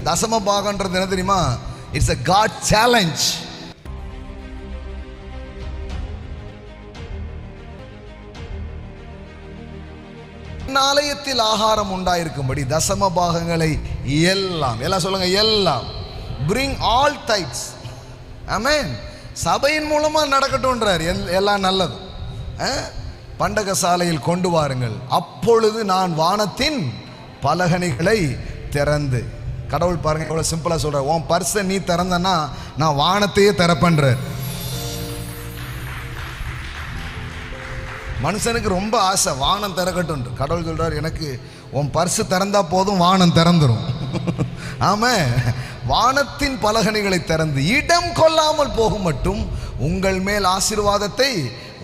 தசம பாகம்ன்றது என்ன தெரியுமா? It's a God challenge. ஆலயத்தில் ஆகாரம் உண்டாயிருக்கும்படி தசம பாகங்களை எல்லாம் சொல்லுங்க, எல்லாம் bring all tithes. ஆமென். சபையின் மூலமா நடக்கட்டும்ன்றார். எல்லாம் நல்லது. பண்டக சாலையில் கொண்டு வாருங்கள், அப்பொழுது நான் வானத்தின் பலகணிகளை திறந்து. கடவுள் பாருங்க எவ்வளவு சிம்பிளா சொல்ற, உன் பர்ஸை நீ திறந்தனா நான் வானத்தையே திறப்பேன்றார். மனுஷனுக்கு ரொம்ப ஆசை வானம் திறக்கட்டும். கடவுள் சொல்றார், எனக்கு உன் பர்ஸு திறந்தா போதும், வானம் திறந்துரும். ஆமா, வானத்தின் பலகணிகளை திறந்து இடம் கொள்ளாமல் போகும் மட்டும் உங்கள் மேல் ஆசீர்வாதத்தை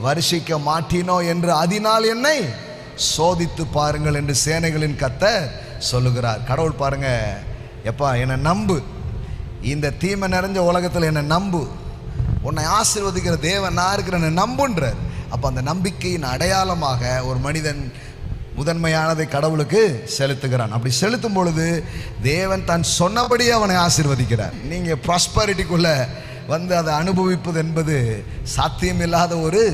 வருஷிக்க மாட்டினோ என்று அதனால் என்னை சோதித்து பாருங்கள் என்று சேனைகளின் கர்த்தர் சொல்லுகிறார். கடவுள் பாருங்க, எப்பா என்னை நம்பு, இந்த தீமை நிறைஞ்ச உலகத்தில் என்னை நம்பு, உன்னை ஆசீர்வதிக்கிற தேவன் நான் இருக்கிறேன்னு நம்புன்றார். அப்போ அந்த நம்பிக்கையின் அடையாளமாக ஒரு மனிதன் முதன்மையானதை கடவுளுக்கு செலுத்துகிறான். அப்படி செலுத்தும் பொழுது தேவன் தான் சொன்னபடியே அவனை ஆசீர்வதிக்கிறார். நீங்கள் ப்ராஸ்பரிட்டிக்குள்ள வந்து அதை அனுபவிப்பது என்பது சாத்தியமில்லாத ஒரு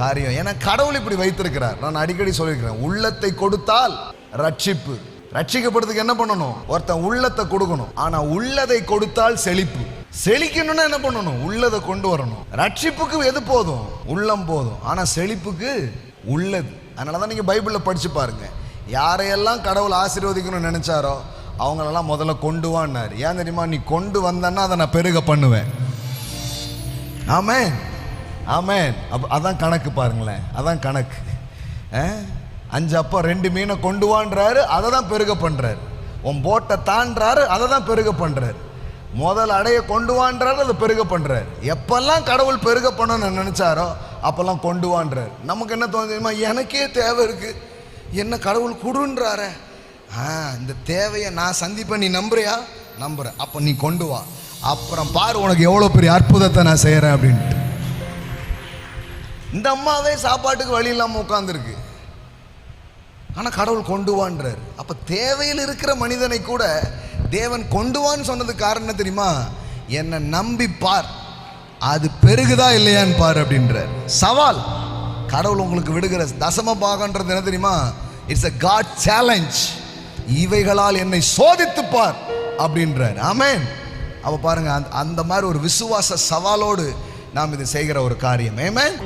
காரியம். ஏன்னா கடவுள் இப்படி வைத்திருக்கிறார். நான் அடிக்கடி சொல்லியிருக்கிறேன், உள்ளத்தை கொடுத்தால் ரட்சிப்பு. ரட்சிக்கப்படுறதுக்கு என்ன பண்ணணும்? ஒருத்தன் உள்ளத்தை கொடுக்கணும். ஆனா உள்ளதை கொடுத்தால் செழிப்பு. செழிக்கணும்னா என்ன பண்ணணும்? உள்ளதை கொண்டு வரணும். ரட்சிப்புக்கு எது போதும்? உள்ளம் போதும். ஆனா செழிப்புக்கு உள்ளது. அதனாலதான் நீங்க பைபிள்ல படிச்சு பாருங்க, யாரையெல்லாம் கடவுள் ஆசீர்வதிக்கணும்னு நினைச்சாரோ அவங்களெல்லாம் முதல்ல கொண்டு வான்னாரு. ஏன் தெரியுமா? நீ கொண்டு வந்தன்னா அதை நான் பெருக பண்ணுவேன். ஆமென், ஆமென். அதான் கணக்கு பாருங்களேன், அதான் கணக்கு. 5 அப்பா 2 மீனை கொண்டு வான்றாரு, அதை தான் பெருக பண்றாரு. உன் போட்டை தாண்டாரு, அதை தான் பெருக பண்றாரு. முதல் அடைய கொண்டு வான்றாரு, அதை பெருக பண்றாரு. எப்பெல்லாம் கடவுள் பெருக பண்ணணும்னு நினைச்சாரோ அப்பெல்லாம் கொண்டு வான்றாரு. நமக்கு என்ன தோணுமா? எனக்கே தேவை இருக்கு, என்ன கடவுள் கொடுன்றார, இந்த தேவையை நான் சந்திப்பேன். நீ நம்புறியா? நம்புற, அப்ப நீ கொண்டு வா, அப்புறம் பாரு உனக்கு எவ்வளவு பெரிய அற்புதத்தை நான் செய்யறேன் அப்படின்ட்டு. இந்த அம்மாவே சாப்பாட்டுக்கு வழி இல்லாம உட்கார்ந்துருக்கு, ஆனா கடவுள் கொண்டு வான்றார். அப்ப தேவையில் இருக்கிற மனிதனை கூட தேவன் கொண்டு வான்னு சொன்னது காரணம் தெரியுமா? என்னை நம்பி பார், அது பெருகுதா இல்லையான்னு பார் அப்படின்றார். சவால் கடவுள் உங்களுக்கு விடுகிற தசம பாகம்ன்றது என்ன தெரியுமா? It's a God challenge. இவைகளால் என்னை சோதித்து பார் அப்படின்றார். ஆமென். அப்ப பாருங்க, அந்த மாதிரி ஒரு விசுவாச சவாலோடு நாம் இது செய்கிற ஒரு காரியம். ஆமென்.